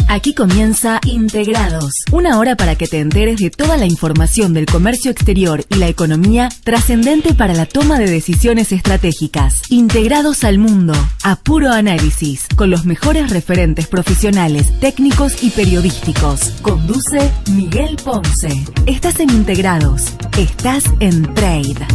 Aquí comienza Integrados, una hora para que te enteres de toda la información del comercio exterior y la economía trascendente para la toma de decisiones estratégicas. Integrados al mundo, a puro análisis, con los mejores referentes profesionales, técnicos y periodísticos. Conduce Miguel Ponce. Estás en Integrados, estás en Trade.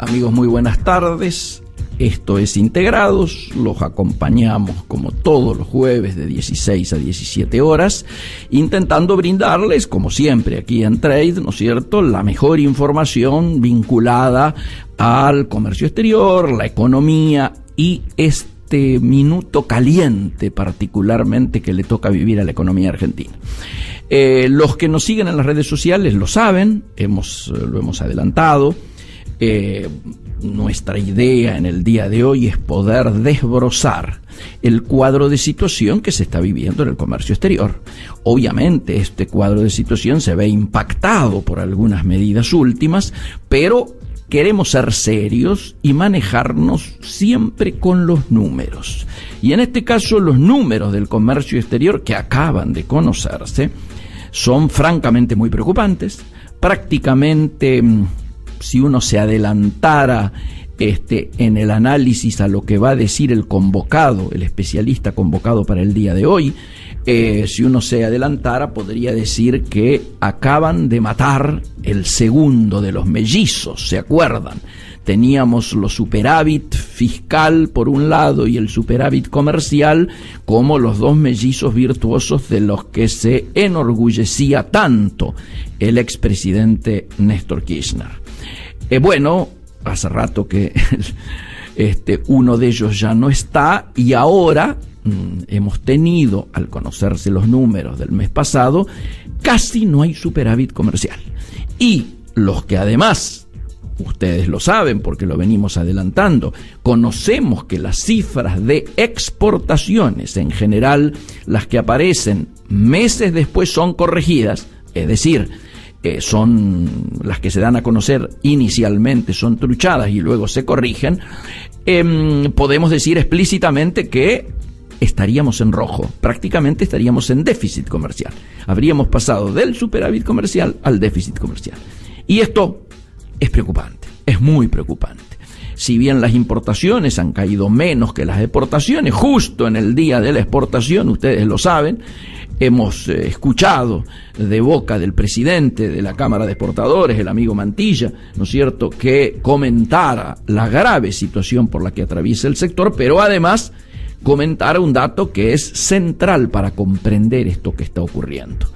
Amigos, muy buenas tardes. Esto es Integrados. Los acompañamos como todos los jueves de 16 a 17 horas, intentando brindarles, como siempre aquí en Trade, ¿no es cierto?, la mejor información vinculada al comercio exterior, la economía y este minuto caliente particularmente que le toca vivir a la economía argentina. Los que nos siguen en las redes sociales lo saben, lo hemos adelantado. Nuestra idea en el día de hoy es poder desbrozar el cuadro de situación que se está viviendo en el comercio exterior. Obviamente este cuadro de situación se ve impactado por algunas medidas últimas, pero queremos ser serios y manejarnos siempre con los números. Y en este caso los números del comercio exterior que acaban de conocerse son francamente muy preocupantes. Prácticamente, si uno se adelantara en el análisis a lo que va a decir el convocado, el especialista convocado para el día de hoy, si uno se adelantara podría decir que acaban de matar el segundo de los mellizos, ¿se acuerdan? Teníamos los superávit fiscal por un lado y el superávit comercial como los dos mellizos virtuosos de los que se enorgullecía tanto el expresidente Néstor Kirchner. Bueno, hace rato que uno de ellos ya no está y ahora hemos tenido, al conocerse los números del mes pasado, casi no hay superávit comercial. Y los que además, ustedes lo saben porque lo venimos adelantando, conocemos que las cifras de exportaciones en general, las que aparecen meses después son corregidas, es decir, son las que se dan a conocer inicialmente, son truchadas y luego se corrigen, podemos decir explícitamente que estaríamos en rojo, prácticamente estaríamos en déficit comercial. Habríamos pasado del superávit comercial al déficit comercial. Y esto es preocupante, es muy preocupante. Si bien las importaciones han caído menos que las exportaciones, justo en el día de la exportación, ustedes lo saben, hemos escuchado de boca del presidente de la Cámara de Exportadores, el amigo Mantilla, ¿no es cierto?, que comentara la grave situación por la que atraviesa el sector, pero además comentara un dato que es central para comprender esto que está ocurriendo.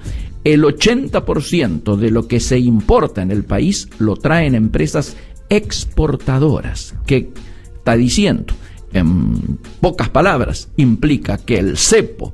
El 80% de lo que se importa en el país lo traen empresas exportadoras. ¿Qué está diciendo? En pocas palabras, implica que el cepo,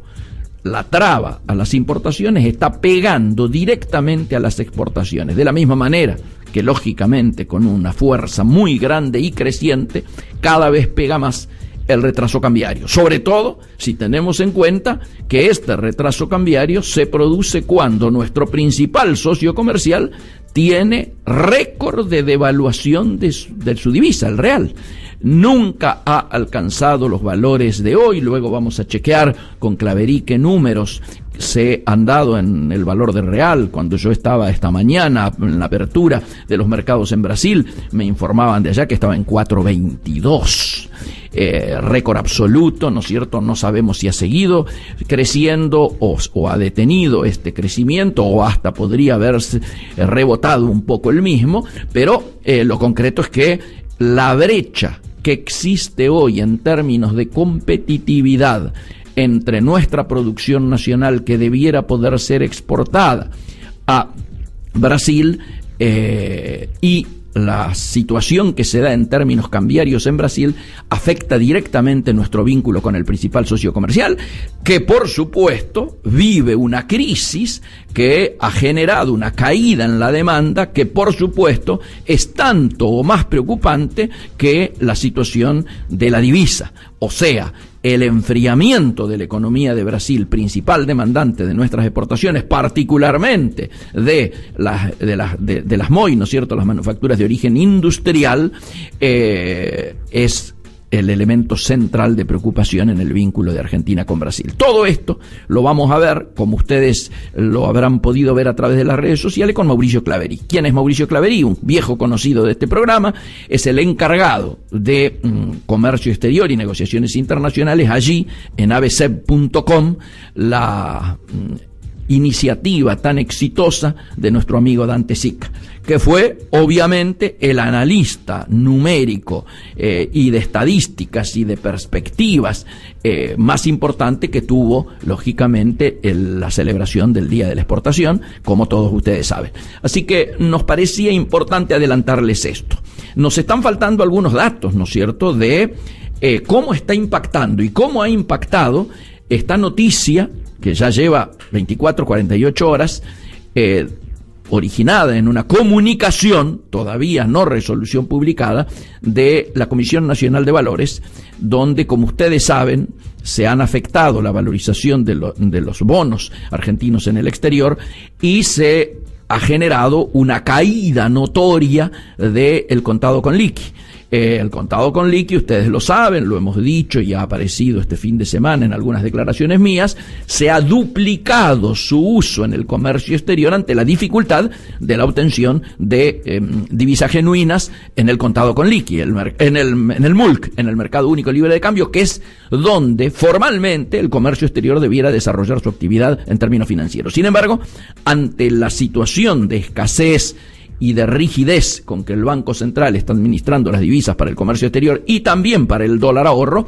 la traba a las importaciones, está pegando directamente a las exportaciones, de la misma manera que lógicamente con una fuerza muy grande y creciente cada vez pega más el retraso cambiario, sobre todo si tenemos en cuenta que este retraso cambiario se produce cuando nuestro principal socio comercial tiene récord de devaluación de su divisa, el real. Nunca ha alcanzado los valores de hoy. Luego vamos a chequear con Claverí qué números se han dado en el valor del real. Cuando yo estaba esta mañana en la apertura de los mercados en Brasil, me informaban de allá que estaba en 4.22. Récord absoluto, ¿no es cierto? No sabemos si ha seguido creciendo o ha detenido este crecimiento o hasta podría haberse rebotado un poco el mismo, pero lo concreto es que la brecha que existe hoy en términos de competitividad entre nuestra producción nacional que debiera poder ser exportada a Brasil y la situación que se da en términos cambiarios en Brasil afecta directamente nuestro vínculo con el principal socio comercial, que por supuesto vive una crisis que ha generado una caída en la demanda que por supuesto es tanto o más preocupante que la situación de la divisa. O sea, el enfriamiento de la economía de Brasil, principal demandante de nuestras exportaciones, particularmente de las MOI, ¿no es cierto?, las manufacturas de origen industrial, es el elemento central de preocupación en el vínculo de Argentina con Brasil. Todo esto lo vamos a ver, como ustedes lo habrán podido ver a través de las redes sociales, con Mauricio Claverí. ¿Quién es Mauricio Claverí? Un viejo conocido de este programa, es el encargado de comercio exterior y negociaciones internacionales allí en abc.com, la iniciativa tan exitosa de nuestro amigo Dante Sica, que fue obviamente el analista numérico y de estadísticas y de perspectivas más importante que tuvo, lógicamente, la celebración del Día de la Exportación, como todos ustedes saben. Así que nos parecía importante adelantarles esto. Nos están faltando algunos datos, ¿no es cierto?, de cómo está impactando y cómo ha impactado esta noticia que ya lleva 24, 48 horas, originada en una comunicación, todavía no resolución publicada, de la Comisión Nacional de Valores, donde, como ustedes saben, se han afectado la valorización de los bonos argentinos en el exterior y se ha generado una caída notoria del contado con liqui. El contado con liqui, ustedes lo saben, lo hemos dicho y ha aparecido este fin de semana en algunas declaraciones mías, se ha duplicado su uso en el comercio exterior ante la dificultad de la obtención de divisas genuinas en el contado con liqui, en el MULC, en el Mercado Único Libre de Cambio, que es donde formalmente el comercio exterior debiera desarrollar su actividad en términos financieros. Sin embargo, ante la situación de escasez y de rigidez con que el Banco Central está administrando las divisas para el comercio exterior y también para el dólar ahorro,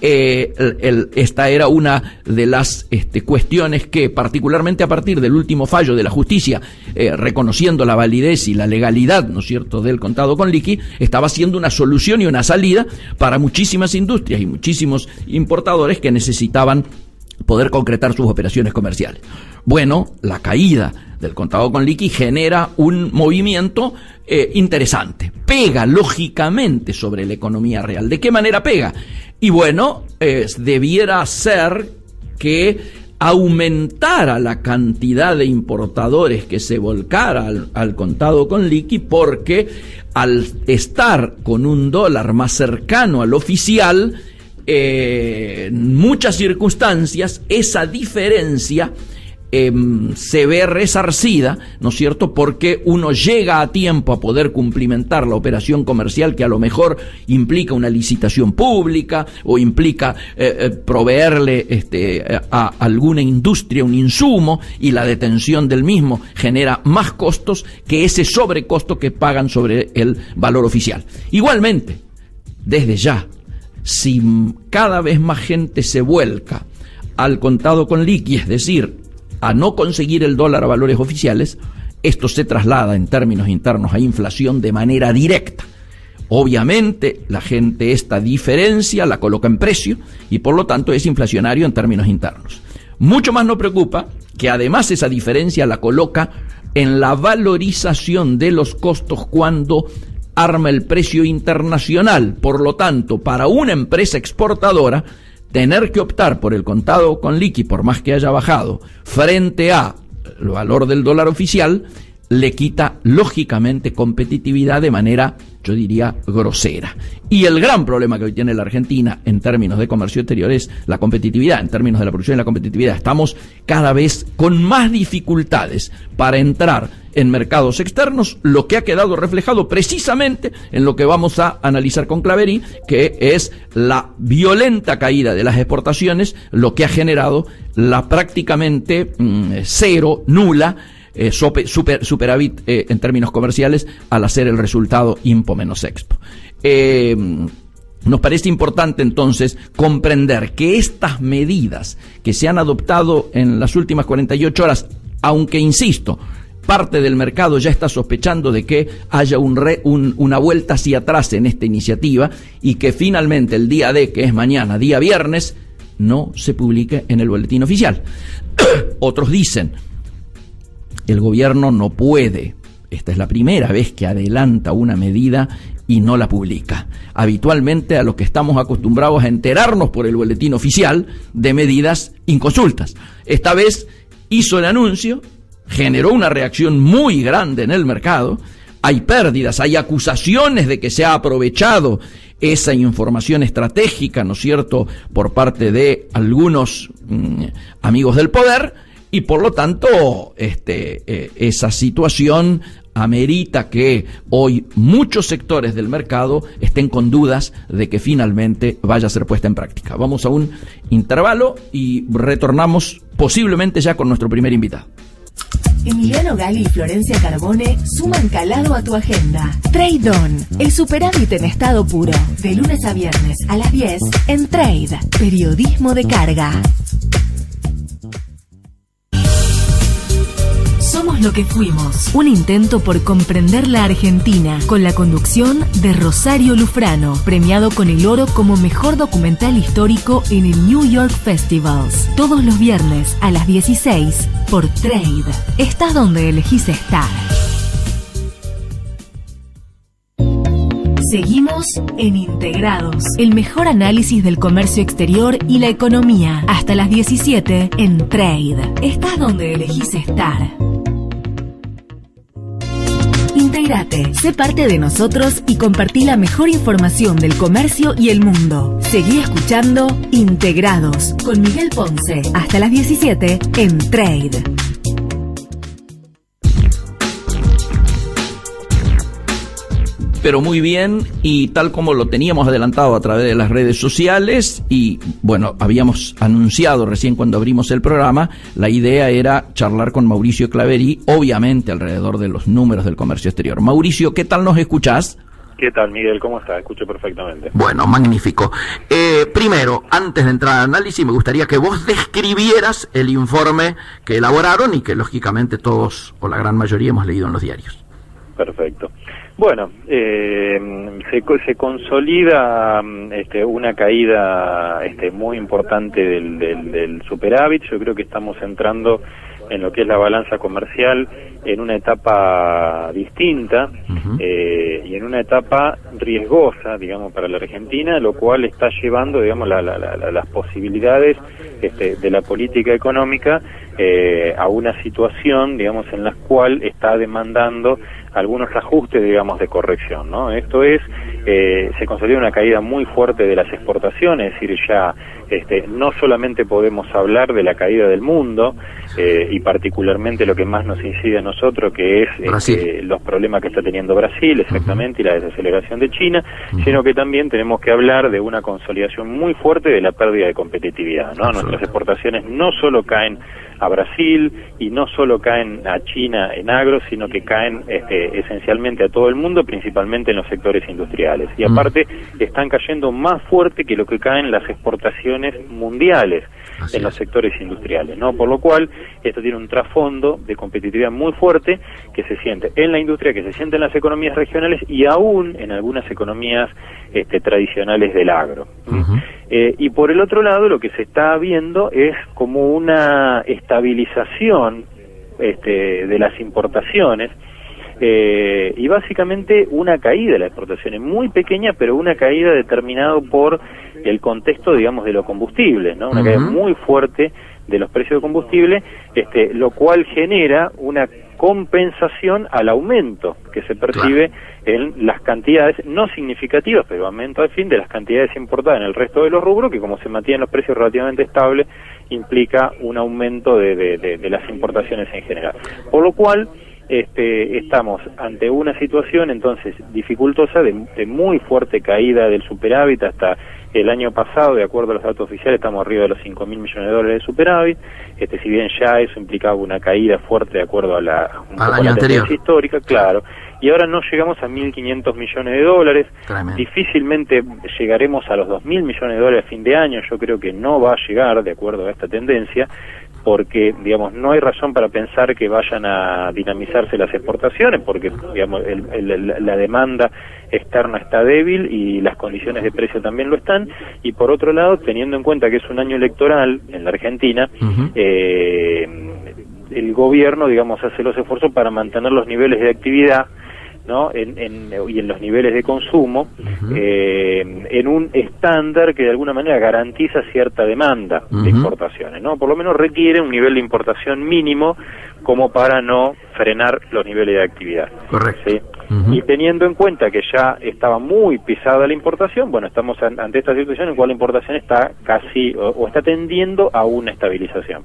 esta era una de las cuestiones que, particularmente a partir del último fallo de la justicia, reconociendo la validez y la legalidad, ¿no es cierto?, del contado con liqui, estaba siendo una solución y una salida para muchísimas industrias y muchísimos importadores que necesitaban poder concretar sus operaciones comerciales. Bueno, la caída del contado con liqui genera un movimiento interesante. Pega lógicamente sobre la economía real. ¿De qué manera pega? Y bueno, debiera ser que aumentara la cantidad de importadores que se volcara al contado con liqui, porque al estar con un dólar más cercano al oficial, en muchas circunstancias esa diferencia se ve resarcida, ¿no es cierto?, porque uno llega a tiempo a poder cumplimentar la operación comercial que a lo mejor implica una licitación pública o implica proveerle a alguna industria un insumo, y la detención del mismo genera más costos que ese sobrecosto que pagan sobre el valor oficial. Igualmente, desde ya, si cada vez más gente se vuelca al contado con liqui, es decir, a no conseguir el dólar a valores oficiales, esto se traslada en términos internos a inflación de manera directa. Obviamente, la gente esta diferencia la coloca en precio y por lo tanto es inflacionario en términos internos. Mucho más nos preocupa que además esa diferencia la coloca en la valorización de los costos cuando arma el precio internacional. Por lo tanto, para una empresa exportadora, tener que optar por el contado con liqui, por más que haya bajado, frente a el valor del dólar oficial, le quita lógicamente competitividad de manera, yo diría, grosera. Y el gran problema que hoy tiene la Argentina en términos de comercio exterior es la competitividad, en términos de la producción y la competitividad. Estamos cada vez con más dificultades para entrar en mercados externos, lo que ha quedado reflejado precisamente en lo que vamos a analizar con Claverí, que es la violenta caída de las exportaciones, lo que ha generado la prácticamente cero, nula, superávit en términos comerciales al hacer el resultado Impo menos Expo. Nos parece importante entonces comprender que estas medidas que se han adoptado en las últimas 48 horas, aunque insisto, parte del mercado ya está sospechando de que haya una vuelta hacia atrás en esta iniciativa y que finalmente el día D, que es mañana, día viernes, no se publique en el boletín oficial. Otros dicen, el gobierno no puede, esta es la primera vez que adelanta una medida y no la publica. Habitualmente a lo que estamos acostumbrados a enterarnos por el boletín oficial de medidas inconsultas. Esta vez hizo el anuncio, generó una reacción muy grande en el mercado, hay pérdidas, hay acusaciones de que se ha aprovechado esa información estratégica, ¿no es cierto?, por parte de algunos amigos del poder, y por lo tanto esa situación amerita que hoy muchos sectores del mercado estén con dudas de que finalmente vaya a ser puesta en práctica. Vamos a un intervalo y retornamos posiblemente ya con nuestro primer invitado. Emiliano Gali y Florencia Carbone suman calado a tu agenda. Trade On, el superávit en estado puro. De lunes a viernes a las 10 en Trade, periodismo de carga. Somos lo que fuimos. Un intento por comprender la Argentina, con la conducción de Rosario Lufrano, premiado con el oro como mejor documental histórico en el New York Festivals. Todos los viernes a las 16 por Trade. Estás donde elegís estar. Seguimos en Integrados, el mejor análisis del comercio exterior y la economía. Hasta las 17 en Trade. Estás donde elegís estar. Intégrate, sé parte de nosotros y compartí la mejor información del comercio y el mundo. Seguí escuchando Integrados con Miguel Ponce hasta las 17 en Trade. Pero muy bien, y tal como lo teníamos adelantado a través de las redes sociales, y bueno, habíamos anunciado recién cuando abrimos el programa, la idea era charlar con Mauricio Claverí, obviamente alrededor de los números del comercio exterior. Mauricio, ¿qué tal nos escuchás? ¿Qué tal, Miguel? ¿Cómo estás? Escucho perfectamente. Bueno, magnífico. Primero, antes de entrar al análisis, me gustaría que vos describieras el informe que elaboraron y que lógicamente todos, o la gran mayoría, hemos leído en los diarios. Perfecto. Bueno, se consolida una caída muy importante del superávit. Yo creo que estamos entrando en lo que es la balanza comercial en una etapa distinta y en una etapa riesgosa, digamos, para la Argentina, lo cual está llevando, digamos, las posibilidades de la política económica a una situación, digamos, en la cual está demandando algunos ajustes, digamos, de corrección, ¿no? Esto es, se consolida una caída muy fuerte de las exportaciones, es decir, ya no solamente podemos hablar de la caída del mundo, y particularmente lo que más nos incide a nosotros, que es los problemas que está teniendo Brasil, exactamente, y la desaceleración de China, sino que también tenemos que hablar de una consolidación muy fuerte de la pérdida de competitividad, ¿no? Nuestras exportaciones no solo caen a Brasil y no solo caen a China en agro, sino que caen esencialmente a todo el mundo, principalmente en los sectores industriales. Y aparte están cayendo más fuerte que lo que caen las exportaciones mundiales en los sectores industriales, ¿no? Por lo cual esto tiene un trasfondo de competitividad muy fuerte que se siente en la industria, que se siente en las economías regionales y aún en algunas economías tradicionales del agro. Y por el otro lado, lo que se está viendo es como una estabilización de las importaciones, y básicamente una caída de las exportaciones muy pequeña, pero una caída determinada por el contexto, digamos, de los combustibles, ¿no? Una caída muy fuerte de los precios de combustible, lo cual genera una compensación al aumento que se percibe en las cantidades, no significativas, pero aumento al fin de las cantidades importadas en el resto de los rubros, que como se mantienen los precios relativamente estables, implica un aumento de las importaciones en general. Por lo cual, estamos ante una situación entonces dificultosa de muy fuerte caída del superávit. Hasta el año pasado, de acuerdo a los datos oficiales, estamos arriba de los 5.000 millones de dólares de superávit, si bien ya eso implicaba una caída fuerte de acuerdo a la tendencia histórica, claro, y ahora no llegamos a 1.500 millones de dólares. Tremendo. Difícilmente llegaremos a los 2.000 millones de dólares a fin de año. Yo creo que no va a llegar de acuerdo a esta tendencia, porque, digamos, no hay razón para pensar que vayan a dinamizarse las exportaciones, porque, digamos, la demanda externa está débil y las condiciones de precio también lo están, y por otro lado, teniendo en cuenta que es un año electoral en la Argentina, el gobierno, digamos, hace los esfuerzos para mantener los niveles de actividad ¿no? Y en los niveles de consumo, en un estándar que de alguna manera garantiza cierta demanda de importaciones, ¿no? Por lo menos requiere un nivel de importación mínimo como para no frenar los niveles de actividad. Correcto. ¿Sí? Y teniendo en cuenta que ya estaba muy pisada la importación, bueno, estamos ante esta situación en la cual la importación está casi, o está tendiendo a una estabilización.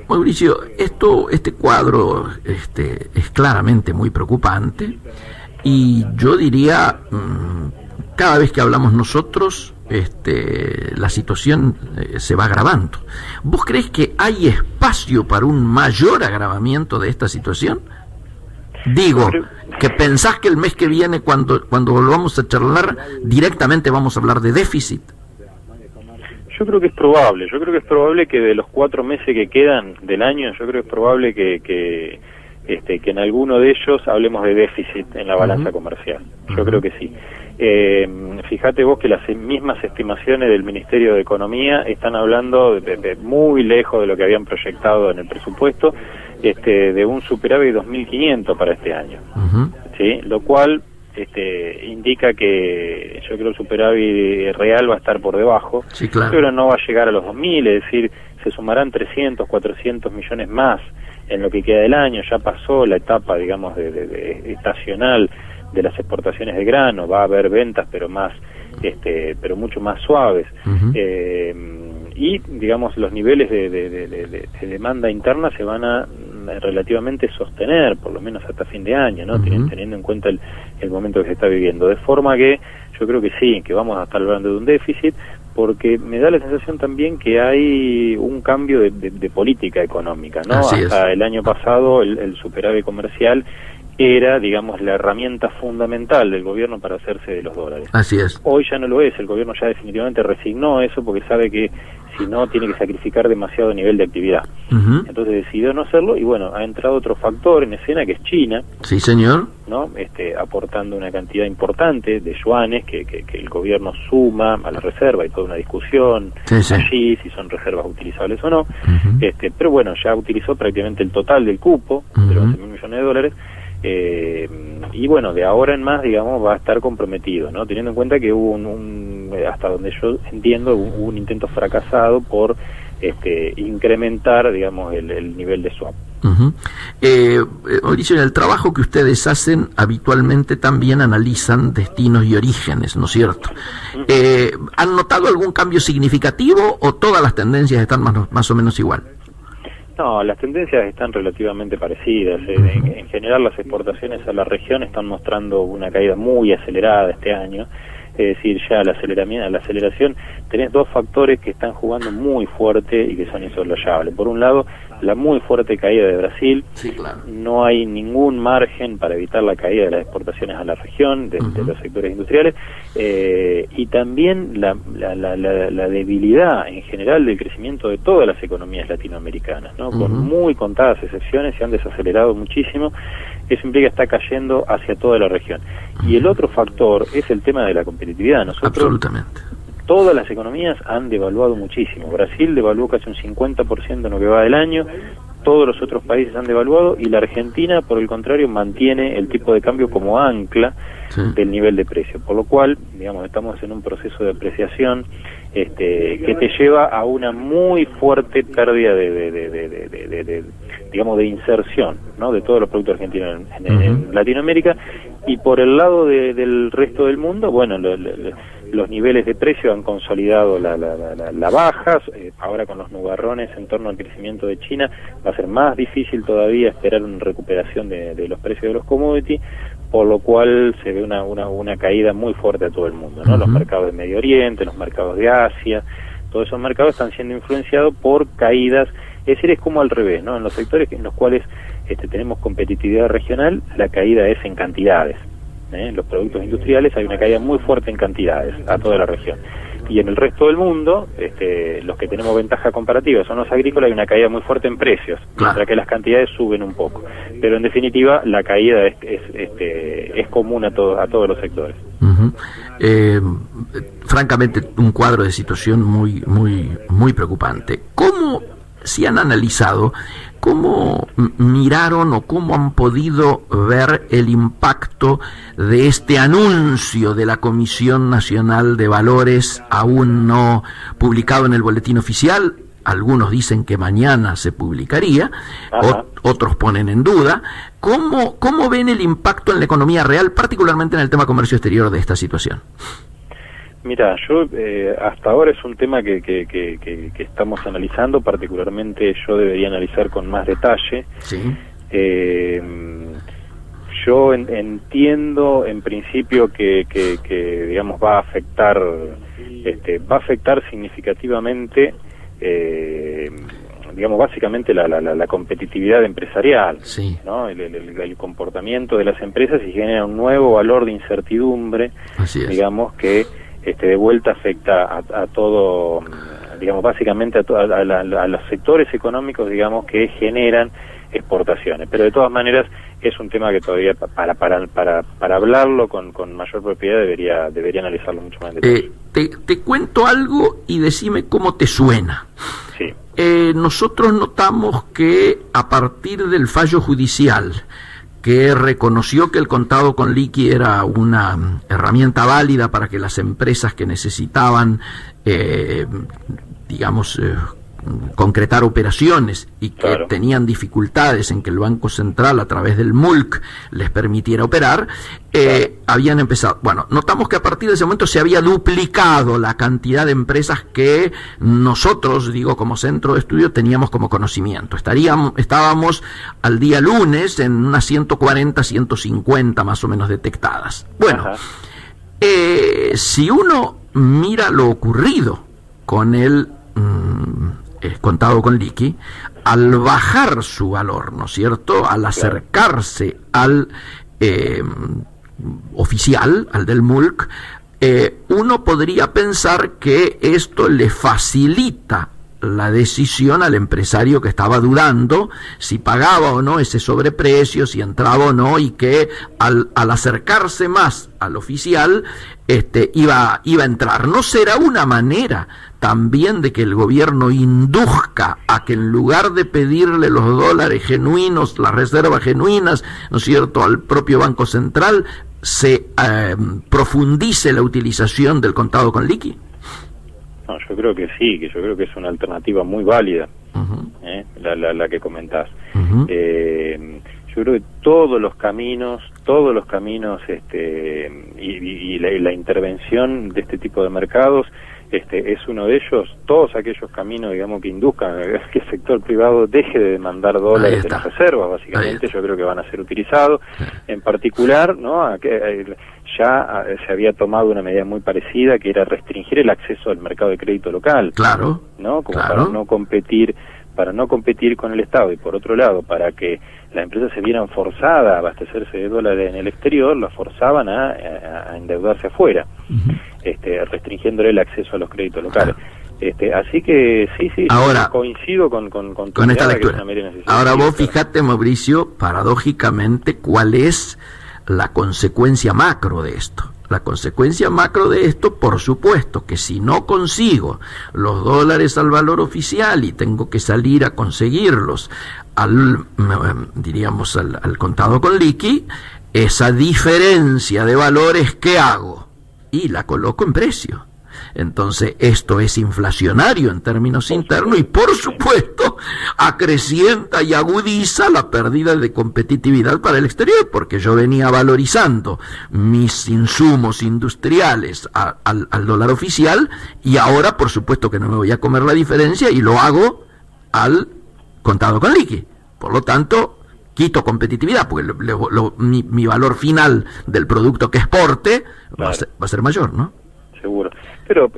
Mauricio, este cuadro es claramente muy preocupante y yo diría, cada vez que hablamos nosotros, la situación se va agravando. ¿Vos crees que hay espacio para un mayor agravamiento de esta situación? Digo, que pensás que el mes que viene, cuando volvamos a charlar, directamente vamos a hablar de déficit. Yo creo que es probable que de los 4 meses que quedan del año, yo creo que es probable que en alguno de ellos hablemos de déficit en la balanza comercial. Yo creo que sí. Fíjate vos que las mismas estimaciones del Ministerio de Economía están hablando de muy lejos de lo que habían proyectado en el presupuesto, de un superávit 2.500 para este año. ¿Sí? Lo cual indica que yo creo el superávit real va a estar por debajo. Sí, claro. Pero no va a llegar a los 2.000, es decir, se sumarán 300, 400 millones más en lo que queda del año. Ya pasó la etapa, digamos, de estacional de las exportaciones de grano, va a haber ventas pero pero mucho más suaves. Y digamos los niveles de demanda interna se van a relativamente sostener, por lo menos hasta fin de año, ¿no? Teniendo en cuenta el momento que se está viviendo, de forma que yo creo que sí, que vamos a estar hablando de un déficit, porque me da la sensación también que hay un cambio de política económica, ¿no? Hasta el año pasado el superávit comercial era, digamos, la herramienta fundamental del gobierno para hacerse de los dólares. Así es. Hoy ya no lo es, el gobierno ya definitivamente resignó eso porque sabe que si no tiene que sacrificar demasiado nivel de actividad. Entonces decidió no hacerlo y bueno, ha entrado otro factor en escena que es China. Sí, señor. ¿No? Aportando una cantidad importante de yuanes que el gobierno suma a la reserva, y toda una discusión allí si son reservas utilizables o no. Pero bueno, ya utilizó prácticamente el total del cupo de los 11.000 millones de dólares. Y bueno, de ahora en más, digamos, va a estar comprometido, ¿no? Teniendo en cuenta que hubo hasta donde yo entiendo, hubo un intento fracasado por incrementar, digamos, el nivel de swap. Mauricio, en el trabajo que ustedes hacen, habitualmente también analizan destinos y orígenes, ¿no es cierto? ¿Han notado algún cambio significativo o todas las tendencias están más o menos igual? No, las tendencias están relativamente parecidas. En general, las exportaciones a la región están mostrando una caída muy acelerada este año. Es decir, ya la aceleración, tenés dos factores que están jugando muy fuerte y que son insoslayables. Por un lado, la muy fuerte caída de Brasil. Sí, claro. No hay ningún margen para evitar la caída de las exportaciones a la región, de los sectores industriales, y también la debilidad en general del crecimiento de todas las economías latinoamericanas, ¿no? Con muy contadas excepciones se han desacelerado muchísimo. Eso implica que está cayendo hacia toda la región. Y el otro factor es el tema de la competitividad. Nosotros, absolutamente, todas las economías han devaluado muchísimo. Brasil devaluó casi un 50% en lo que va del año, todos los otros países han devaluado, y la Argentina, por el contrario, mantiene el tipo de cambio como ancla del nivel de precio, por lo cual, digamos, estamos en un proceso de apreciación que te lleva a una muy fuerte pérdida digamos, de inserción, ¿no?, de todos los productos argentinos en Latinoamérica. Y por el lado del resto del mundo, bueno, los niveles de precio han consolidado la baja. Ahora con los nubarrones en torno al crecimiento de China va a ser más difícil todavía esperar una recuperación de los precios de los commodities, por lo cual se ve una caída muy fuerte a todo el mundo, ¿no? Los mercados de Medio Oriente, los mercados de Asia, todos esos mercados están siendo influenciados por caídas. Es decir, es como al revés, ¿no? En los sectores en los cuales tenemos competitividad regional, la caída es en cantidades. En los productos industriales hay una caída muy fuerte en cantidades a toda la región. Y en el resto del mundo, los que tenemos ventaja comparativa son los agrícolas, hay una caída muy fuerte en precios, mientras que las cantidades suben un poco. Pero en definitiva, la caída es común a todos los sectores. Francamente, un cuadro de situación muy, muy, muy preocupante. ¿Cómo si han analizado cómo miraron o cómo han podido ver el impacto de este anuncio de la Comisión Nacional de Valores, aún no publicado en el boletín oficial. Algunos dicen que mañana se publicaría, otros ponen en duda. ¿Cómo ven el impacto en la economía real, particularmente en el tema comercio exterior, de esta situación? Mira, yo hasta ahora es un tema que estamos analizando, particularmente yo debería analizar con más detalle. Sí. Yo entiendo en principio que digamos va a afectar significativamente digamos básicamente la competitividad empresarial, sí, ¿no? El comportamiento de las empresas, y genera un nuevo valor de incertidumbre, digamos, que de vuelta afecta a todo, digamos, básicamente a los sectores económicos, digamos, que generan exportaciones. Pero de todas maneras es un tema que todavía para hablarlo con mayor propiedad debería analizarlo mucho más en detalle. Te cuento algo y decime cómo te suena. Sí. Nosotros notamos que a partir del fallo judicial que reconoció que el contado con liqui era una herramienta válida para que las empresas que necesitaban, concretar operaciones y que tenían dificultades en que el Banco Central a través del MULC les permitiera operar, habían empezado. Bueno, notamos que a partir de ese momento se había duplicado la cantidad de empresas que nosotros, como centro de estudio, teníamos como conocimiento. Estábamos al día lunes en unas 140, 150 más o menos detectadas. Bueno, si uno mira lo ocurrido con el contado con liqui, al bajar su valor, ¿no es cierto?, al acercarse al oficial, al del MULC, uno podría pensar que esto le facilita la decisión al empresario que estaba dudando si pagaba o no ese sobreprecio, si entraba o no, y que al acercarse más al oficial iba a entrar. ¿No será una manera también de que el gobierno induzca a que en lugar de pedirle los dólares genuinos, las reservas genuinas, ¿no es cierto?, al propio Banco Central, se profundice la utilización del contado con liqui? No, yo creo que sí, yo creo que es una alternativa muy válida, la que comentás. Yo creo que todos los caminos y la intervención de este tipo de mercados es uno de ellos. Todos aquellos caminos, digamos, que induzcan que el sector privado deje de demandar dólares de las reservas, básicamente, yo creo que van a ser utilizados. En particular, ¿no?, ya se había tomado una medida muy parecida, que era restringir el acceso al mercado de crédito local, ¿no?, como para no competir con el Estado, y por otro lado, para que las empresas se vieran forzadas a abastecerse de dólares en el exterior, las forzaban a endeudarse afuera, restringiéndole el acceso a los créditos locales. Así que sí, ahora, coincido con esta lectura. Ahora vos fijate, Mauricio, paradójicamente, cuál es la consecuencia macro de esto. La consecuencia macro de esto, por supuesto, que si no consigo los dólares al valor oficial y tengo que salir a conseguirlos al contado con liqui, esa diferencia de valores, ¿qué hago? Y la coloco en precio. Entonces esto es inflacionario en términos internos y por supuesto acrecienta y agudiza la pérdida de competitividad para el exterior, porque yo venía valorizando mis insumos industriales al dólar oficial y ahora por supuesto que no me voy a comer la diferencia y lo hago al contado con liqui. Por lo tanto, quito competitividad, porque mi valor final del producto que exporte va a ser mayor, ¿no? Seguro. Pero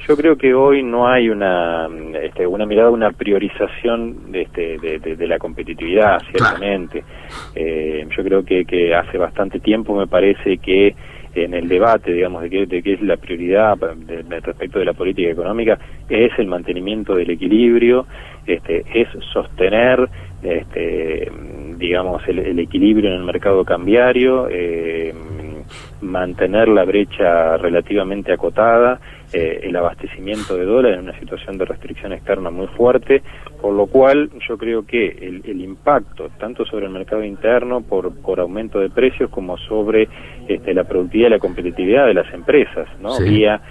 yo creo que hoy no hay una mirada, una priorización de la competitividad, ciertamente. Yo creo que hace bastante tiempo me parece que en el debate, digamos, de qué es la prioridad respecto de la política económica, es el mantenimiento del equilibrio, es sostener, digamos, el equilibrio en el mercado cambiario, mantener la brecha relativamente acotada, el abastecimiento de dólares en una situación de restricción externa muy fuerte, por lo cual yo creo que el impacto tanto sobre el mercado interno por aumento de precios como sobre la productividad y la competitividad de las empresas, ¿no? Sí. Vía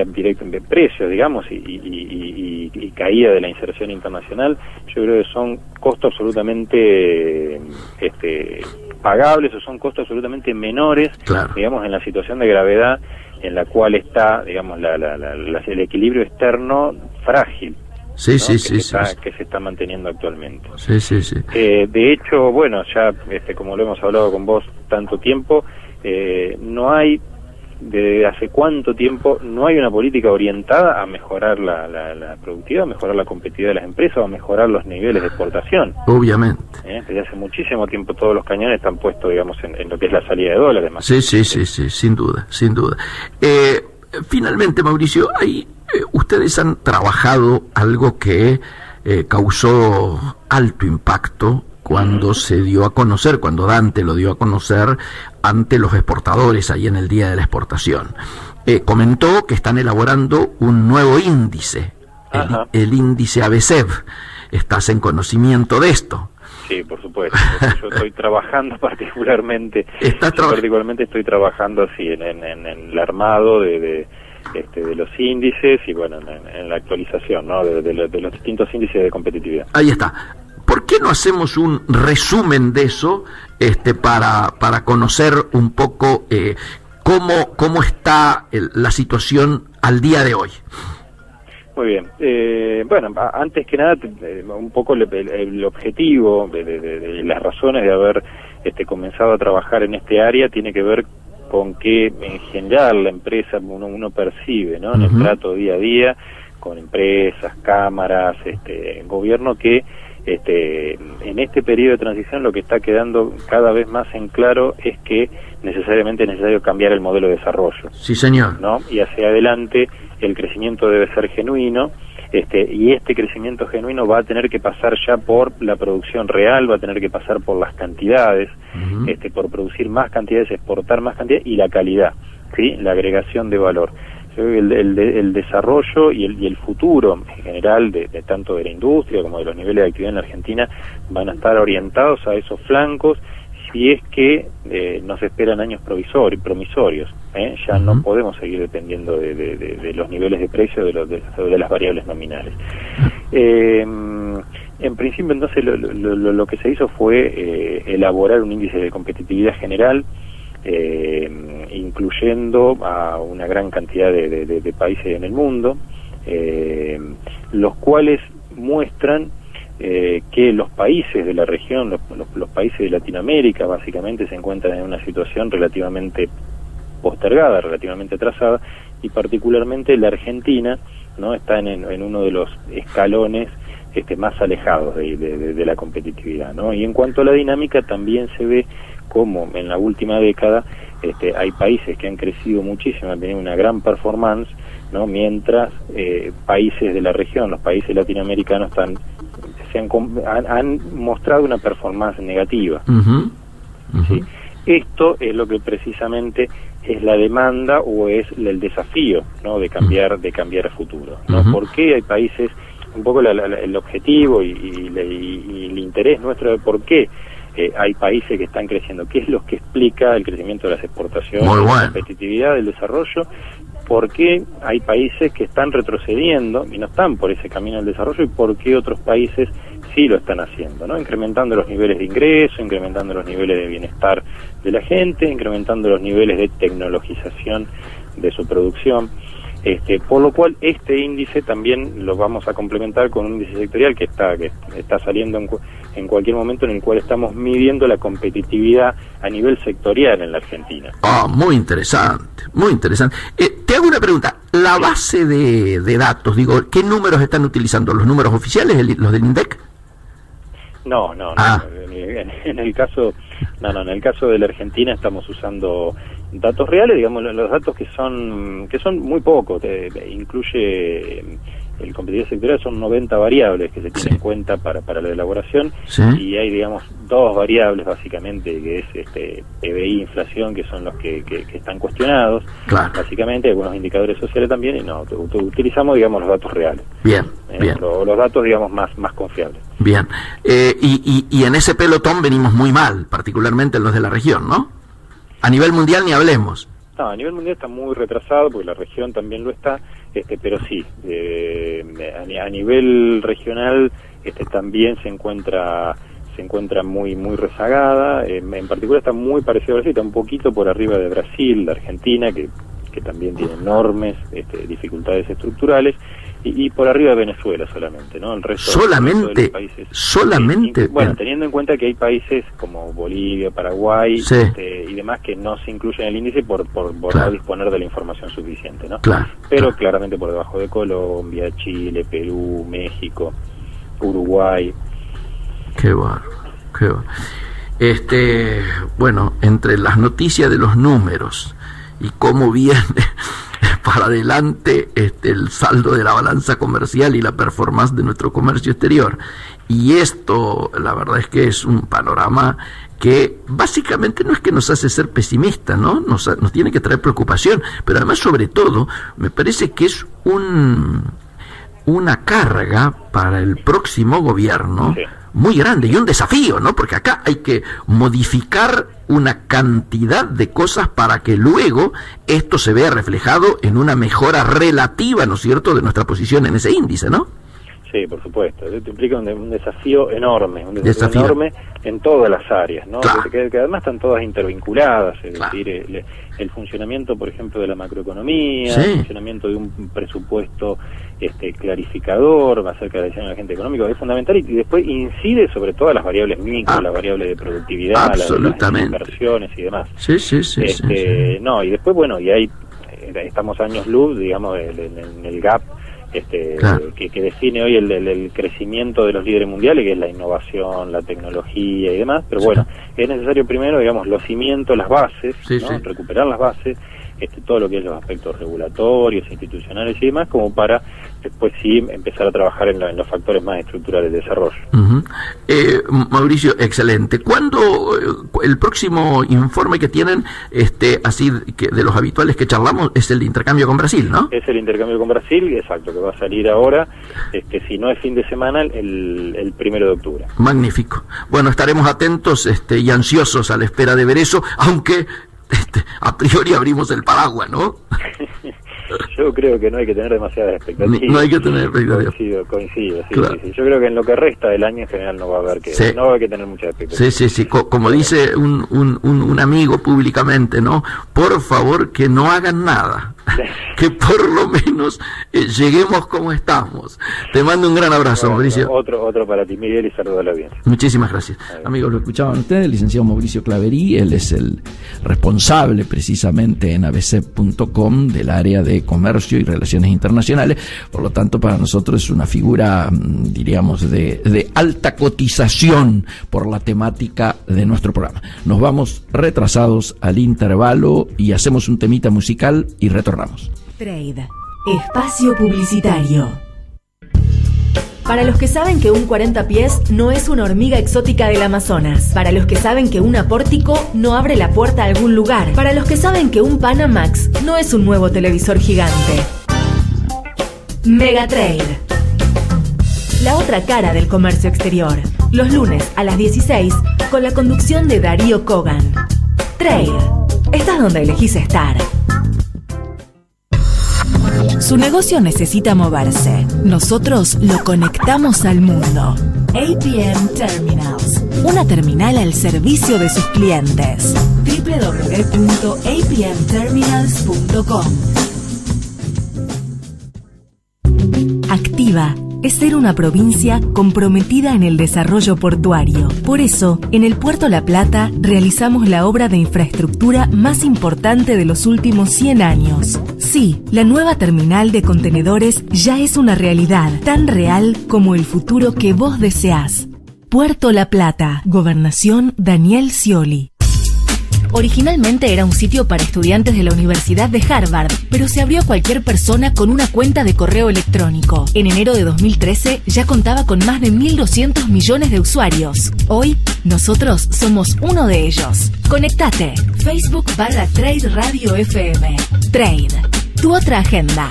directo de precios, digamos, y caída de la inserción internacional, yo creo que son costos absolutamente pagables, o son costos absolutamente menores, claro, digamos, en la situación de gravedad en la cual está, digamos, el equilibrio externo frágil. Sí, ¿no? sí, sí, Que se está manteniendo actualmente. Sí, sí, sí. De hecho, bueno, ya como lo hemos hablado con vos tanto tiempo, no hay, desde hace cuánto tiempo, no hay una política orientada a mejorar la productividad, a mejorar la competitividad de las empresas, o a mejorar los niveles de exportación. Obviamente. Desde hace muchísimo tiempo todos los cañones están puestos, digamos, en lo que es la salida de dólares. Más. Sí, sí, sí, sí, sin duda, sin duda. Finalmente, Mauricio, ustedes han trabajado algo que causó alto impacto cuando se dio a conocer, cuando Dante lo dio a conocer ante los exportadores ahí en el Día de la Exportación. Comentó que están elaborando un nuevo índice, el índice ABCEB. ¿Estás en conocimiento de esto? Sí, por supuesto. Yo estoy trabajando particularmente. Estoy trabajando así en el armado de los índices y bueno, en la actualización, ¿no? de los distintos índices de competitividad. Ahí está. ¿Por qué no hacemos un resumen de eso para conocer un poco cómo está la situación al día de hoy? Muy bien. Bueno, antes que nada, un poco el objetivo de las razones de haber comenzado a trabajar en este área tiene que ver con que en general la empresa uno percibe, ¿no? En el trato día a día con empresas, cámaras, gobierno, que en este periodo de transición lo que está quedando cada vez más en claro es que necesariamente es necesario cambiar el modelo de desarrollo. Sí, señor. ¿No? Y hacia adelante el crecimiento debe ser genuino, y este crecimiento genuino va a tener que pasar ya por la producción real, va a tener que pasar por las cantidades, por producir más cantidades, exportar más cantidades, y la calidad, ¿sí? La agregación de valor. Yo creo que el desarrollo y el futuro en general de tanto de la industria como de los niveles de actividad en la Argentina van a estar orientados a esos flancos, si es que nos esperan años promisorios. Ya no podemos seguir dependiendo de los niveles de precio de las variables nominales. En principio, entonces, lo que se hizo fue elaborar un índice de competitividad general, incluyendo a una gran cantidad de países en el mundo, los cuales muestran que los países de la región, los países de Latinoamérica básicamente se encuentran en una situación relativamente postergada, relativamente atrasada, y particularmente la Argentina, ¿no? Está en uno de los escalones más alejados de la competitividad, ¿no? Y en cuanto a la dinámica, también se ve como en la última década hay países que han crecido muchísimo, han tenido una gran performance, ¿no? Mientras países de la región, los países latinoamericanos han mostrado una performance negativa. ¿Sí? Esto es lo que precisamente es la demanda o es el desafío, ¿no? de cambiar a futuro, ¿no? ¿Por qué hay países, un poco el objetivo y el interés nuestro de por qué hay países que están creciendo? ¿Qué es lo que explica el crecimiento de las exportaciones, la competitividad del desarrollo? ¿Por qué hay países que están retrocediendo y no están por ese camino del desarrollo, y por qué otros países sí lo están haciendo, ¿no? Incrementando los niveles de ingreso, incrementando los niveles de bienestar de la gente, incrementando los niveles de tecnologización de su producción. Por lo cual este índice también lo vamos a complementar con un índice sectorial que está saliendo en cualquier momento, en el cual estamos midiendo la competitividad a nivel sectorial en la Argentina. Muy interesante, muy interesante. Te hago una pregunta, la base de datos, digo, ¿qué números están utilizando? ¿Los números oficiales, los del INDEC? No. En el caso de la Argentina estamos usando datos reales, digamos, los datos que son muy pocos, incluye el competitividad sectorial son 90 variables que se tienen en cuenta para la elaboración, y hay, digamos, 2 variables básicamente, que es PBI, inflación, que son los que están cuestionados, básicamente, algunos indicadores sociales también, y no, utilizamos, digamos, los datos reales. Bien. Los datos, digamos, más confiables. Bien. Y en ese pelotón venimos muy mal, particularmente en los de la región, ¿no? A nivel mundial ni hablemos. No, a nivel mundial está muy retrasado, porque la región también lo está, pero sí, a nivel regional también se encuentra muy rezagada, en particular está muy parecido a Brasil, está un poquito por arriba de Brasil, de Argentina, que también tiene enormes dificultades estructurales, y por arriba de Venezuela solamente, ¿no? El resto de los países, solamente. Bueno, teniendo en cuenta que hay países como Bolivia, Paraguay, y demás que no se incluyen en el índice por no disponer de la información suficiente, ¿no? Pero claramente por debajo de Colombia, Chile, Perú, México, Uruguay. Qué bárbaro. Bueno, entre las noticias de los números y cómo viene para adelante el saldo de la balanza comercial y la performance de nuestro comercio exterior, y esto, la verdad es que es un panorama que básicamente no es que nos hace ser pesimistas, ¿no? Nos tiene que traer preocupación, pero además, sobre todo, me parece que es una carga para el próximo gobierno muy grande y un desafío, ¿no? Porque acá hay que modificar una cantidad de cosas para que luego esto se vea reflejado en una mejora relativa, ¿no es cierto?, de nuestra posición en ese índice, ¿no? Sí, por supuesto. Esto implica un desafío enorme, enorme en todas las áreas, ¿no? Que además están todas intervinculadas, es decir, el funcionamiento, por ejemplo, de la macroeconomía, el funcionamiento de un presupuesto clarificador acerca de la decisión del agente económico es fundamental, y después incide sobre todas las variables micro, las variables de productividad, las inversiones y demás. No, y después, bueno, y ahí estamos años luz, digamos, en el gap que define hoy el crecimiento de los líderes mundiales, que es la innovación, la tecnología y demás, pero bueno, es necesario primero, digamos, los cimientos, las bases, ¿no? Recuperar las bases, todo lo que es los aspectos regulatorios, institucionales y demás, como para después sí empezar a trabajar en los factores más estructurales de desarrollo. Mauricio, excelente. ¿Cuándo el próximo informe que tienen, así que de los habituales que charlamos, es el de intercambio con Brasil, ¿no? Es el intercambio con Brasil, exacto, que va a salir ahora, si no es fin de semana, el 1 de octubre. Magnífico. Bueno, estaremos atentos y ansiosos a la espera de ver eso, aunque a priori abrimos el paraguas, ¿no? Yo creo que no hay que tener demasiadas expectativas. No hay que tener expectativas. Coincido, sí. Yo creo que en lo que resta del año en general no va a haber que tener muchas expectativas. Sí. Como dice un amigo públicamente, ¿no? Por favor, que no hagan nada. Que por lo menos lleguemos como estamos. Te mando un gran abrazo, Mauricio. Otro para ti, Miguel, y saludo a la audiencia. Muchísimas gracias. Amigos, lo escuchaban ustedes, el licenciado Mauricio Claverí. Él es el responsable precisamente en abc.com del área de comercio y relaciones internacionales. Por lo tanto, para nosotros es una figura, diríamos, de alta cotización por la temática de nuestro programa. Nos vamos retrasados al intervalo y hacemos un temita musical y retornamos. Trade, espacio publicitario. Para los que saben que un 40 pies no es una hormiga exótica del Amazonas. Para los que saben que un apórtico no abre la puerta a algún lugar. Para los que saben que un Panamax no es un nuevo televisor gigante. Megatrade, la otra cara del comercio exterior. Los lunes a las 16 con la conducción de Darío Kogan. Trade, estás donde elegís estar. Su negocio necesita moverse. Nosotros lo conectamos al mundo. APM Terminals, una terminal al servicio de sus clientes. www.apmterminals.com. Activa es ser una provincia comprometida en el desarrollo portuario. Por eso, en el Puerto La Plata realizamos la obra de infraestructura más importante de los últimos 100 años. Sí, la nueva terminal de contenedores ya es una realidad, tan real como el futuro que vos deseás. Puerto La Plata, Gobernación Daniel Scioli. Originalmente era un sitio para estudiantes de la Universidad de Harvard, pero se abrió a cualquier persona con una cuenta de correo electrónico. En enero de 2013 ya contaba con más de 1.200 millones de usuarios. Hoy, nosotros somos uno de ellos. Conectate. Facebook/Trade Radio FM. Trade. Tu otra agenda.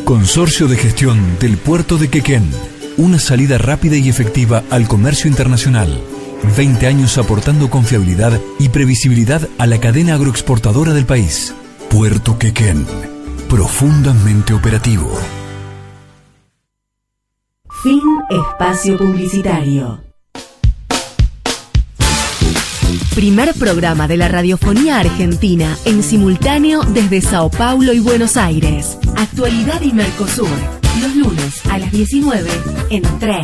Consorcio de Gestión del Puerto de Quequén. Una salida rápida y efectiva al comercio internacional. 20 años aportando confiabilidad y previsibilidad a la cadena agroexportadora del país. Puerto Quequén. Profundamente operativo. Fin espacio publicitario. Primer programa de la radiofonía argentina en simultáneo desde Sao Paulo y Buenos Aires. Actualidad y Mercosur. Los lunes a las 19 en Trade.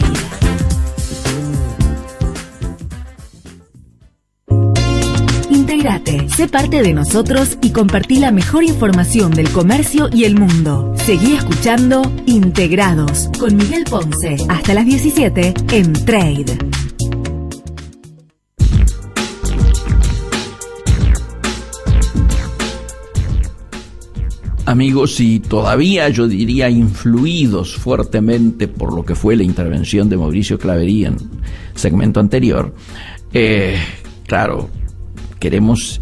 Integrate, sé parte de nosotros y compartí la mejor información del comercio y el mundo. Seguí escuchando Integrados con Miguel Ponce hasta las 17 en Trade. Amigos, y todavía yo diría influidos fuertemente por lo que fue la intervención de Mauricio Clavería en segmento anterior, claro, queremos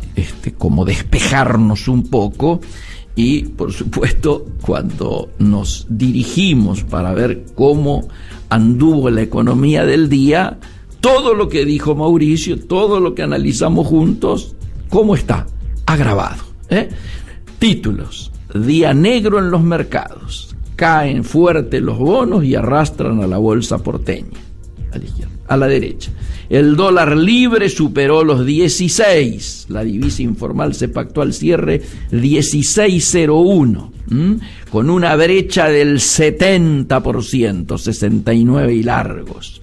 como despejarnos un poco y, por supuesto, cuando nos dirigimos para ver cómo anduvo la economía del día, todo lo que dijo Mauricio, todo lo que analizamos juntos, ¿cómo está? Agravado. Títulos. Día negro en los mercados. Caen fuerte los bonos y arrastran a la bolsa porteña. A la izquierda. A la derecha. El dólar libre superó los 16. La divisa informal se pactó al cierre 16.01. Con una brecha del 70%, 69 y largos.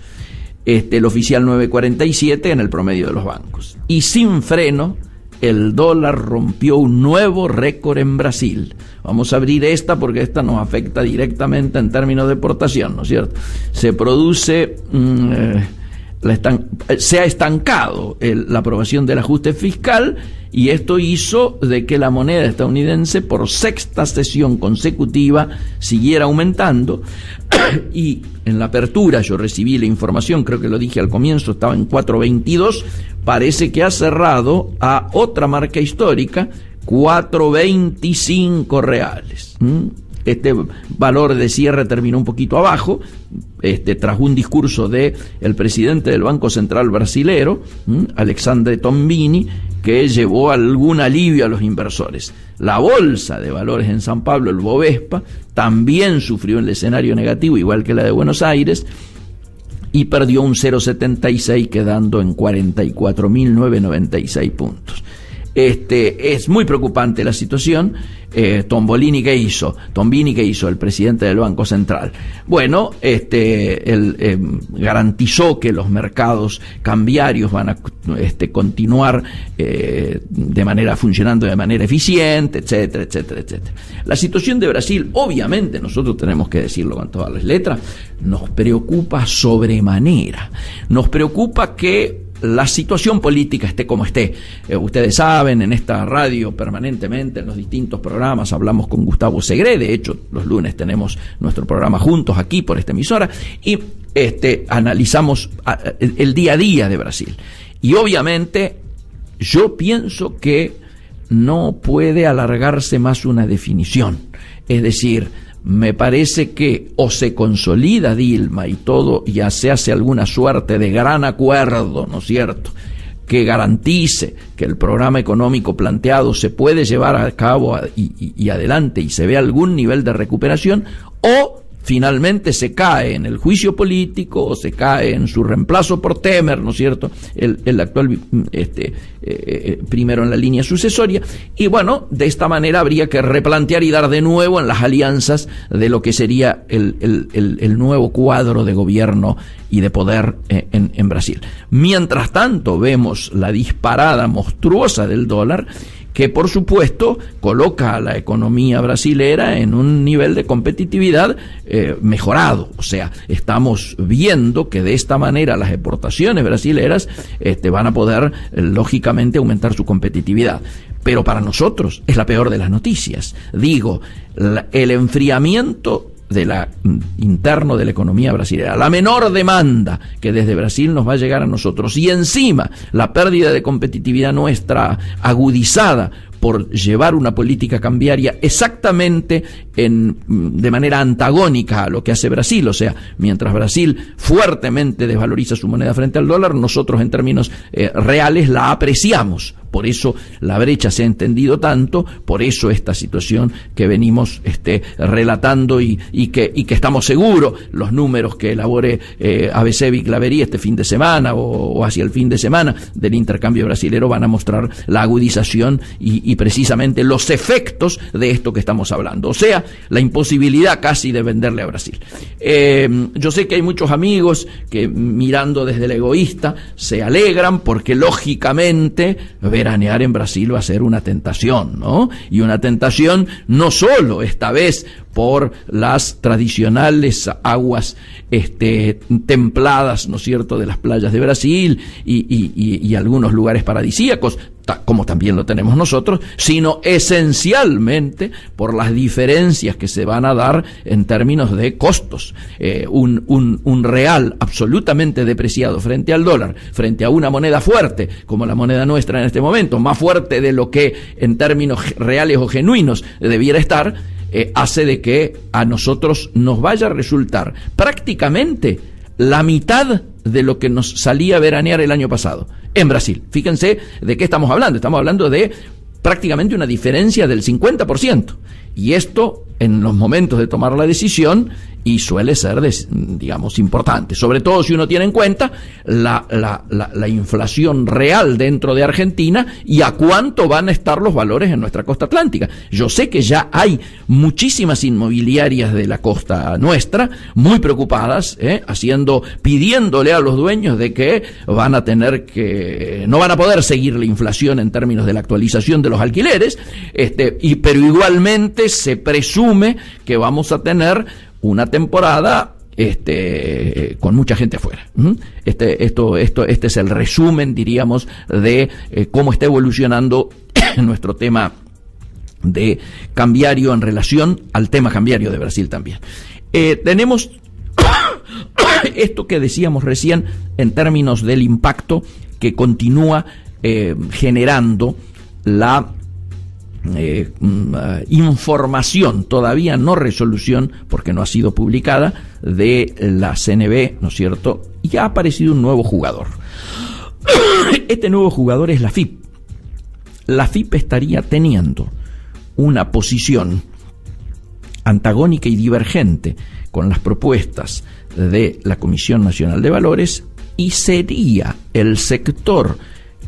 El oficial 9.47 en el promedio de los bancos. Y sin freno, el dólar rompió un nuevo récord en Brasil. Vamos a abrir esta porque esta nos afecta directamente en términos de exportación, ¿no es cierto? Se produce, se ha estancado la aprobación del ajuste fiscal y esto hizo de que la moneda estadounidense por sexta sesión consecutiva siguiera aumentando y en la apertura yo recibí la información, creo que lo dije al comienzo, estaba en 4.22, parece que ha cerrado a otra marca histórica, 4.25 reales. Este valor de cierre terminó un poquito abajo, tras un discurso de el presidente del Banco Central brasilero, Alexandre Tombini, que llevó algún alivio a los inversores. La bolsa de valores en San Pablo, el Bovespa, también sufrió el escenario negativo, igual que la de Buenos Aires, y perdió un 0,76 quedando en 44.996 puntos. Es muy preocupante la situación. Tombini, ¿qué hizo? El presidente del Banco Central. Bueno, él garantizó que los mercados cambiarios van a continuar funcionando de manera eficiente, etcétera, etcétera, etcétera. La situación de Brasil, obviamente, nosotros tenemos que decirlo con todas las letras, nos preocupa sobremanera. Nos preocupa que la situación política esté como esté. Ustedes saben, en esta radio permanentemente, en los distintos programas, hablamos con Gustavo Segre. De hecho, los lunes tenemos nuestro programa juntos aquí por esta emisora y analizamos el día a día de Brasil. Y obviamente yo pienso que no puede alargarse más una definición. Es decir, me parece que o se consolida Dilma y todo, ya se hace alguna suerte de gran acuerdo, ¿no es cierto?, que garantice que el programa económico planteado se puede llevar a cabo y adelante y se ve algún nivel de recuperación, o finalmente se cae en el juicio político o se cae en su reemplazo por Temer, ¿no es cierto?, el actual primero en la línea sucesoria, y bueno, de esta manera habría que replantear y dar de nuevo en las alianzas de lo que sería el nuevo cuadro de gobierno y de poder en Brasil. Mientras tanto, vemos la disparada monstruosa del dólar, que por supuesto coloca a la economía brasilera en un nivel de competitividad mejorado. O sea, estamos viendo que de esta manera las exportaciones brasileras van a poder lógicamente aumentar su competitividad. Pero para nosotros es la peor de las noticias. Digo, el enfriamiento interno de la economía brasileña, la menor demanda que desde Brasil nos va a llegar a nosotros, y encima la pérdida de competitividad nuestra agudizada por llevar una política cambiaria exactamente de manera antagónica a lo que hace Brasil. O sea, mientras Brasil fuertemente desvaloriza su moneda frente al dólar, nosotros en términos reales la apreciamos. Por eso la brecha se ha entendido tanto, por eso esta situación que venimos relatando y que estamos seguros, los números que elabore ABC Biclaverí este fin de semana o hacia el fin de semana del intercambio brasilero van a mostrar la agudización y precisamente los efectos de esto que estamos hablando. O sea, la imposibilidad casi de venderle a Brasil. Yo sé que hay muchos amigos que, mirando desde el egoísta, se alegran porque lógicamente veranear en Brasil va a ser una tentación, ¿no? Y una tentación no solo esta vez por las tradicionales aguas templadas, ¿no es cierto?, de las playas de Brasil y algunos lugares paradisíacos, como también lo tenemos nosotros, sino esencialmente por las diferencias que se van a dar en términos de costos. Un real absolutamente depreciado frente al dólar, frente a una moneda fuerte, como la moneda nuestra en este momento, más fuerte de lo que en términos reales o genuinos debiera estar, hace de que a nosotros nos vaya a resultar prácticamente la mitad de lo que nos salía a veranear el año pasado en Brasil. Fíjense de qué estamos hablando. Estamos hablando de prácticamente una diferencia del 50%. Y esto en los momentos de tomar la decisión, y suele ser, digamos, importante, sobre todo si uno tiene en cuenta la inflación real dentro de Argentina y a cuánto van a estar los valores en nuestra costa atlántica. Yo sé que ya muchísimas inmobiliarias de la costa nuestra muy preocupadas, pidiéndole a los dueños de que van a tener que, no van a poder seguir la inflación en términos de la actualización de los alquileres, pero igualmente se presume que vamos a tener una temporada con mucha gente afuera. Este es el resumen, diríamos, de cómo está evolucionando nuestro tema de cambiario en relación al tema cambiario de Brasil también. Tenemos esto que decíamos recién en términos del impacto que continúa generando la información, todavía no resolución, porque no ha sido publicada, de la CNB, ¿no es cierto? Y ha aparecido un nuevo jugador. Este nuevo jugador es la FIP. La FIP estaría teniendo una posición antagónica y divergente con las propuestas de la Comisión Nacional de Valores y sería el sector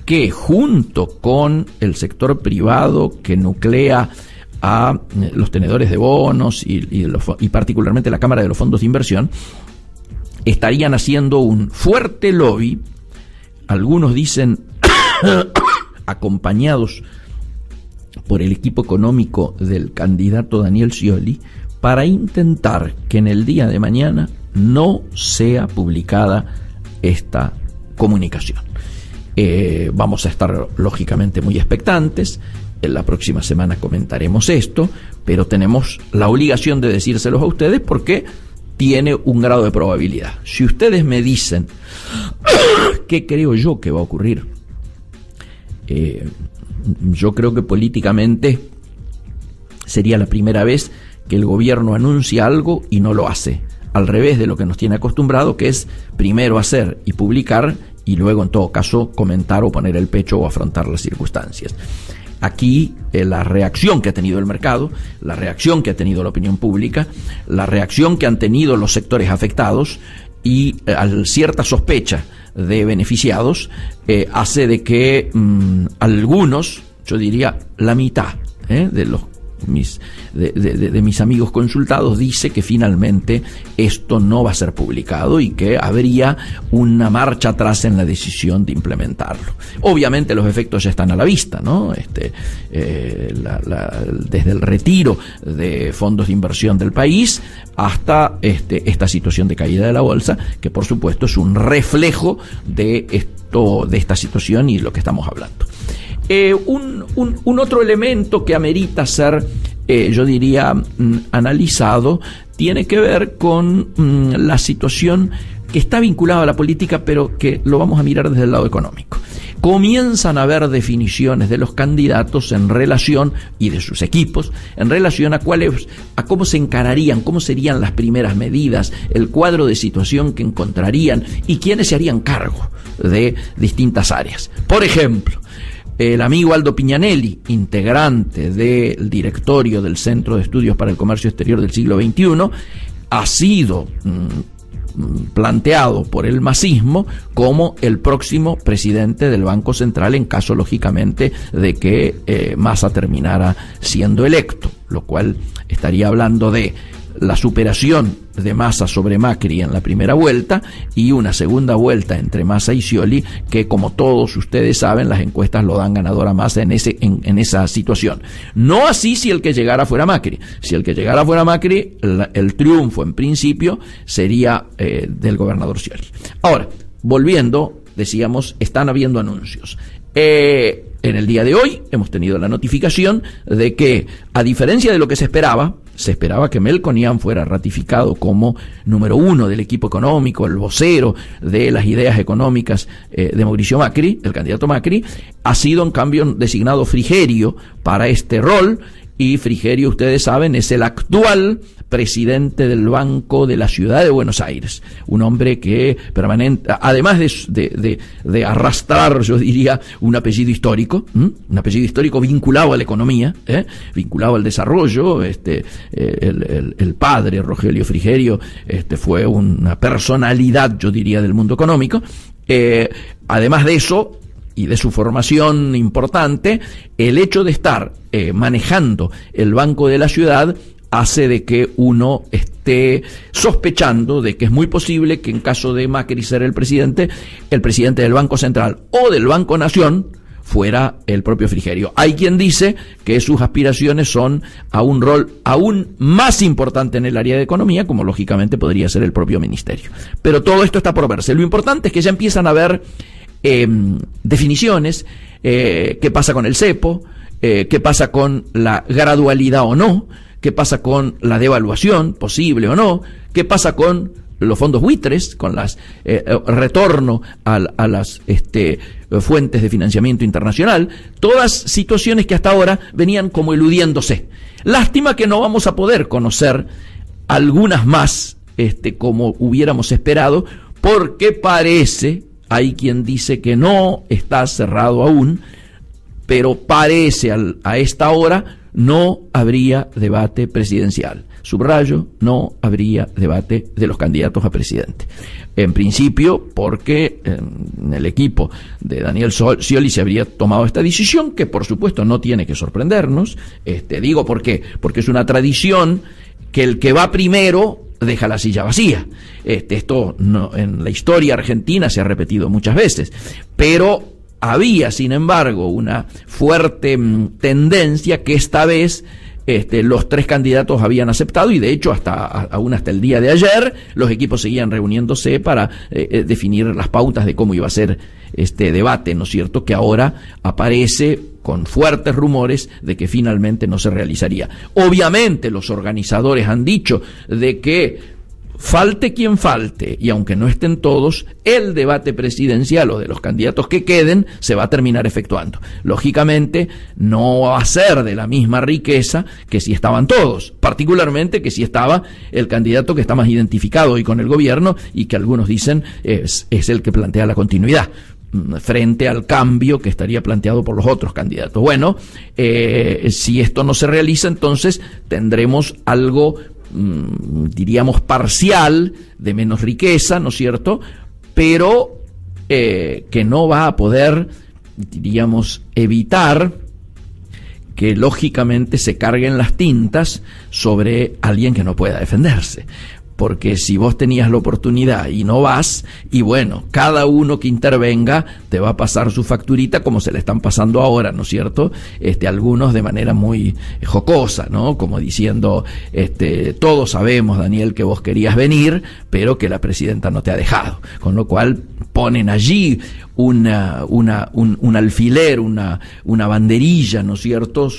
que, junto con el sector privado que nuclea a los tenedores de bonos y particularmente la Cámara de los Fondos de Inversión, estarían haciendo un fuerte lobby, algunos dicen acompañados por el equipo económico del candidato Daniel Scioli, para intentar que en el día de mañana no sea publicada esta comunicación. Vamos a estar lógicamente muy expectantes. En la próxima semana comentaremos esto, pero tenemos la obligación de decírselos a ustedes porque tiene un grado de probabilidad. Si ustedes me dicen qué creo yo que va a ocurrir, yo creo que políticamente sería la primera vez que el gobierno anuncia algo y no lo hace, al revés de lo que nos tiene acostumbrado, que es primero hacer y publicar y luego en todo caso comentar o poner el pecho o afrontar las circunstancias. Aquí la reacción que ha tenido el mercado, la reacción que ha tenido la opinión pública, la reacción que han tenido los sectores afectados y cierta sospecha de beneficiados, hace de que algunos, yo diría la mitad de los de mis amigos consultados dice que finalmente esto no va a ser publicado y que habría una marcha atrás en la decisión de implementarlo. Obviamente los efectos ya están a la vista, ¿no? Desde el retiro de fondos de inversión del país hasta esta situación de caída de la bolsa, que por supuesto es un reflejo de esta situación y lo que estamos hablando. Un otro elemento que amerita ser, yo diría, analizado, tiene que ver con la situación que está vinculada a la política, pero que lo vamos a mirar desde el lado económico. Comienzan a haber definiciones de los candidatos en relación, y de sus equipos, en relación a cómo se encararían, cómo serían las primeras medidas, el cuadro de situación que encontrarían y quiénes se harían cargo de distintas áreas. Por ejemplo, el amigo Aldo Piñanelli, integrante del directorio del Centro de Estudios para el Comercio Exterior del Siglo XXI, ha sido planteado por el masismo como el próximo presidente del Banco Central en caso, lógicamente, de que Massa terminara siendo electo, lo cual estaría hablando de la superación de Massa sobre Macri en la primera vuelta y una segunda vuelta entre Massa y Scioli, que como todos ustedes saben, las encuestas lo dan ganador a Massa en esa situación. No así si el que llegara fuera Macri. Si el que llegara fuera Macri, el triunfo en principio sería del gobernador Scioli. Ahora, volviendo, decíamos, están habiendo anuncios. En el día de hoy hemos tenido la notificación de que, a diferencia de lo que se esperaba que Melconian fuera ratificado como número 1 del equipo económico, el vocero de las ideas económicas de Mauricio Macri, el candidato Macri. Ha sido en cambio designado Frigerio para este rol, y Frigerio, ustedes saben, es el actual presidente del Banco de la Ciudad de Buenos Aires, un hombre que además de arrastrar, yo diría, un apellido histórico vinculado a la economía, vinculado al desarrollo. El padre Rogelio Frigerio fue una personalidad, yo diría, del mundo económico. Además de eso, y de su formación importante, el hecho de estar manejando el Banco de la Ciudad hace de que uno esté sospechando de que es muy posible que en caso de Macri ser el presidente del Banco Central o del Banco Nación fuera el propio Frigerio. Hay quien dice que sus aspiraciones son a un rol aún más importante en el área de economía, como lógicamente podría ser el propio ministerio. Pero todo esto está por verse. Lo importante es que ya empiezan a haber definiciones, qué pasa con el cepo, qué pasa con la gradualidad o no, qué pasa con la devaluación posible o no, qué pasa con los fondos buitres, con las retorno a las fuentes de financiamiento internacional, todas situaciones que hasta ahora venían como eludiéndose. Lástima que no vamos a poder conocer algunas más como hubiéramos esperado, porque parece, hay quien dice que no está cerrado aún, pero parece a esta hora no habría debate presidencial. Subrayo, no habría debate de los candidatos a presidente. En principio, porque en el equipo de Daniel Scioli se habría tomado esta decisión, que por supuesto no tiene que sorprendernos. Digo, ¿por qué? Porque es una tradición que el que va primero deja la silla vacía. Esto no, en la historia argentina se ha repetido muchas veces, pero había, sin embargo, una fuerte tendencia que esta vez los tres candidatos habían aceptado, y de hecho aún hasta el día de ayer los equipos seguían reuniéndose para definir las pautas de cómo iba a ser este debate, ¿no es cierto?, que ahora aparece con fuertes rumores de que finalmente no se realizaría. Obviamente los organizadores han dicho de que falte quien falte, y aunque no estén todos, el debate presidencial o de los candidatos que queden se va a terminar efectuando. Lógicamente no va a ser de la misma riqueza que si estaban todos, particularmente que si estaba el candidato que está más identificado hoy con el gobierno y que algunos dicen es el que plantea la continuidad frente al cambio que estaría planteado por los otros candidatos. Bueno, si esto no se realiza, entonces tendremos algo, diríamos, parcial, de menos riqueza, ¿no es cierto?, pero que no va a poder, diríamos, evitar que lógicamente se carguen las tintas sobre alguien que no pueda defenderse. Porque si vos tenías la oportunidad y no vas, y bueno, cada uno que intervenga te va a pasar su facturita como se le están pasando ahora, ¿no es cierto? Algunos de manera muy jocosa, ¿no? Como diciendo, todos sabemos, Daniel, que vos querías venir, pero que la presidenta no te ha dejado. Con lo cual ponen allí un alfiler, una banderilla, ¿no es cierto?,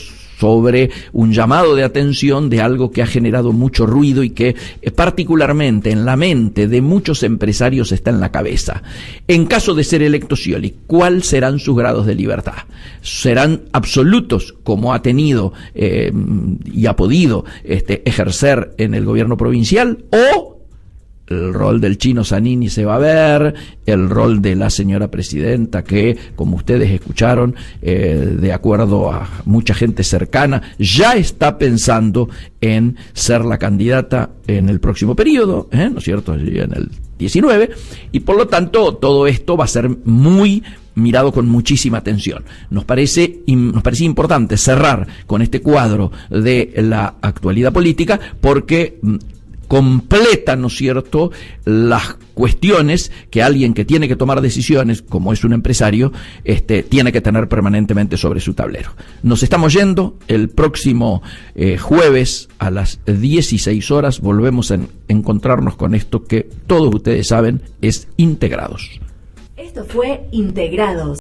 sobre un llamado de atención de algo que ha generado mucho ruido y que particularmente en la mente de muchos empresarios está en la cabeza. En caso de ser electo Scioli, ¿cuáles serán sus grados de libertad? ¿Serán absolutos como ha tenido y ha podido ejercer en el gobierno provincial, o el rol del Chino Zanini se va a ver, el rol de la señora presidenta que, como ustedes escucharon, de acuerdo a mucha gente cercana, ya está pensando en ser la candidata en el próximo periodo, ¿no es cierto?, en el 19, y por lo tanto todo esto va a ser muy mirado con muchísima atención. Nos parece importante cerrar con este cuadro de la actualidad política porque completa, ¿no es cierto?, las cuestiones que alguien que tiene que tomar decisiones, como es un empresario, tiene que tener permanentemente sobre su tablero. Nos estamos yendo. El próximo jueves a las 16 horas volvemos a encontrarnos con esto que todos ustedes saben es Integrados. Esto fue Integrados.